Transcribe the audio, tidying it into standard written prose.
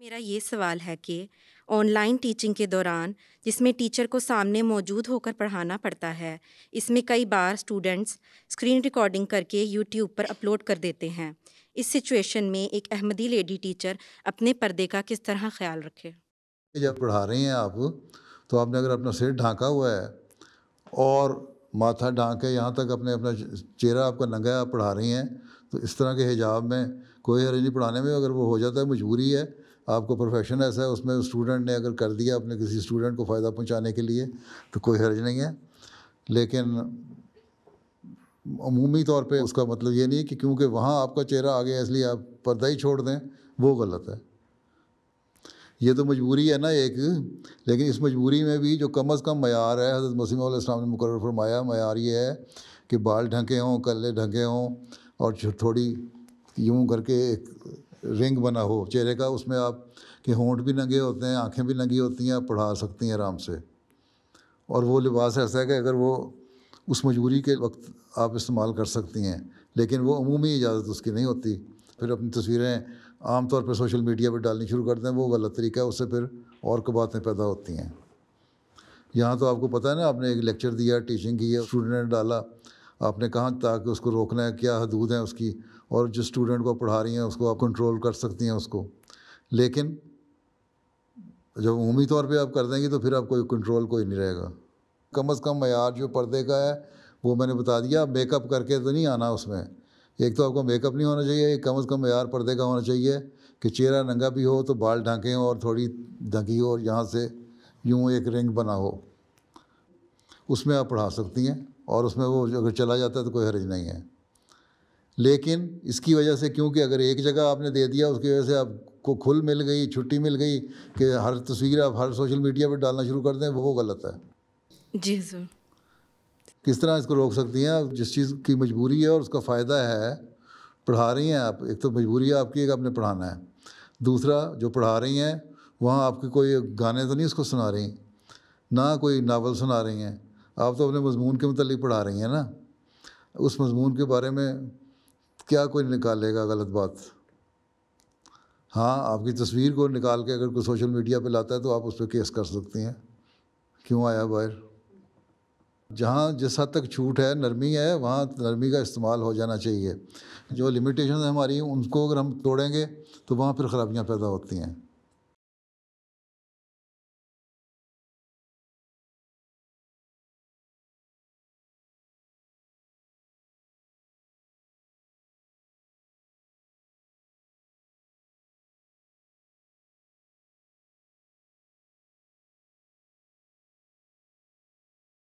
میرا یہ سوال ہے کہ آن لائن ٹیچنگ کے دوران جس میں ٹیچر کو سامنے موجود ہو کر پڑھانا پڑتا ہے، اس میں کئی بار اسٹوڈنٹس اسکرین ریکارڈنگ کر کے یوٹیوب پر اپلوڈ کر دیتے ہیں۔ اس سچویشن میں ایک احمدی لیڈی ٹیچر اپنے پردے کا کس طرح خیال رکھے؟ جب پڑھا رہی ہیں آپ تو آپ نے اگر اپنا سر ڈھانکا ہوا ہے اور ماتھا ڈھانک کے یہاں تک اپنا چہرہ آپ کا ننگا ہے، آپ پڑھا رہی ہیں، تو اس طرح کے حجاب میں کوئی حرج نہیں پڑھانے میں۔ اگر وہ ہو جاتا ہے، مجبوری ہے، آپ کو پروفیشن ایسا ہے، اس میں اسٹوڈنٹ نے اگر کر دیا اپنے کسی اسٹوڈنٹ کو فائدہ پہنچانے کے لیے تو کوئی حرج نہیں ہے، لیکن عمومی طور پہ اس کا مطلب یہ نہیں کہ کیونکہ وہاں آپ کا چہرہ آ گیا اس لیے آپ پردہ ہی چھوڑ دیں، وہ غلط ہے۔ یہ تو مجبوری ہے نا ایک، لیکن اس مجبوری میں بھی جو کم از کم معیار ہے، حضرت مسیح علیہ السلام نے مقرر فرمایا، معیار یہ ہے کہ بال ڈھنکے ہوں، کلے ڈھنکے ہوں، اور تھوڑی یوں کر کے ایک رنگ بنا ہو چہرے کا، اس میں آپ کے ہونٹ بھی ننگے ہوتے ہیں، آنکھیں بھی ننگی ہوتی ہیں، آپ پڑھا سکتی ہیں آرام سے۔ اور وہ لباس ایسا ہے کہ اگر وہ اس مجبوری کے وقت آپ استعمال کر سکتی ہیں، لیکن وہ عمومی اجازت اس کی نہیں ہوتی۔ پھر اپنی تصویریں عام طور پہ سوشل میڈیا پہ ڈالنی شروع کر دیں، وہ غلط طریقہ ہے، اس سے پھر اور باتیں پیدا ہوتی ہیں۔ یہاں تو آپ کو پتہ ہے نا، آپ نے ایک لیکچر دیا، ٹیچنگ کی ہے، اسٹوڈنٹ نے ڈالا، آپ نے کہاں تاکہ اس کو روکنا ہے، کیا حدود ہیں اس کی، اور جس اسٹوڈنٹ کو پڑھا رہی ہیں اس کو آپ کنٹرول کر سکتی ہیں اس کو۔ لیکن جب عمومی طور پہ آپ کر دیں گی تو پھر آپ کوئی کنٹرول کوئی نہیں رہے گا۔ کم از کم معیار جو پردے کا ہے وہ میں نے بتا دیا، میک اپ کر کے تو نہیں آنا اس میں۔ ایک تو آپ کو میک اپ نہیں ہونا چاہیے، ایک کم از کم معیار پردے کا ہونا چاہیے کہ چہرہ ننگا بھی ہو تو بال ڈھانکیں ہوں اور تھوڑی ڈھکی ہو اور یہاں سے یوں ایک رنگ بنا ہو، اس میں آپ پڑھا سکتی ہیں، اور اس میں وہ اگر چلا جاتا ہے تو کوئی حرج نہیں ہے۔ لیکن اس کی وجہ سے، کیونکہ اگر ایک جگہ آپ نے دے دیا، اس کی وجہ سے آپ کو کھل مل گئی، چھٹی مل گئی کہ ہر تصویر آپ ہر سوشل میڈیا پہ ڈالنا شروع کر دیں، وہ غلط ہے۔ جی سر۔ کس طرح اس کو روک سکتی ہیں آپ؟ جس چیز کی مجبوری ہے اور اس کا فائدہ ہے، پڑھا رہی ہیں آپ، ایک تو مجبوری ہے آپ کی کہ آپ نے پڑھانا ہے، دوسرا جو پڑھا رہی ہیں وہاں آپ کی کوئی گانے تو نہیں اس کو سنا رہی، نہ کوئی ناول سنا رہی ہیں، آپ تو اپنے مضمون کے متعلق پڑھا رہی ہیں نا۔ اس مضمون کے بارے میں کیا کوئی نکالے گا غلط بات؟ ہاں، آپ کی تصویر کو نکال کے اگر کوئی سوشل میڈیا پہ لاتا ہے تو آپ اس پہ کیس کر سکتی ہیں، کیوں آیا باہر۔ جہاں جس حد تک چھوٹ ہے، نرمی ہے، وہاں نرمی کا استعمال ہو جانا چاہیے۔ جو لمیٹیشنز ہیں ہماری، ان کو اگر ہم توڑیں گے تو وہاں پھر خرابیاں پیدا ہوتی ہیں۔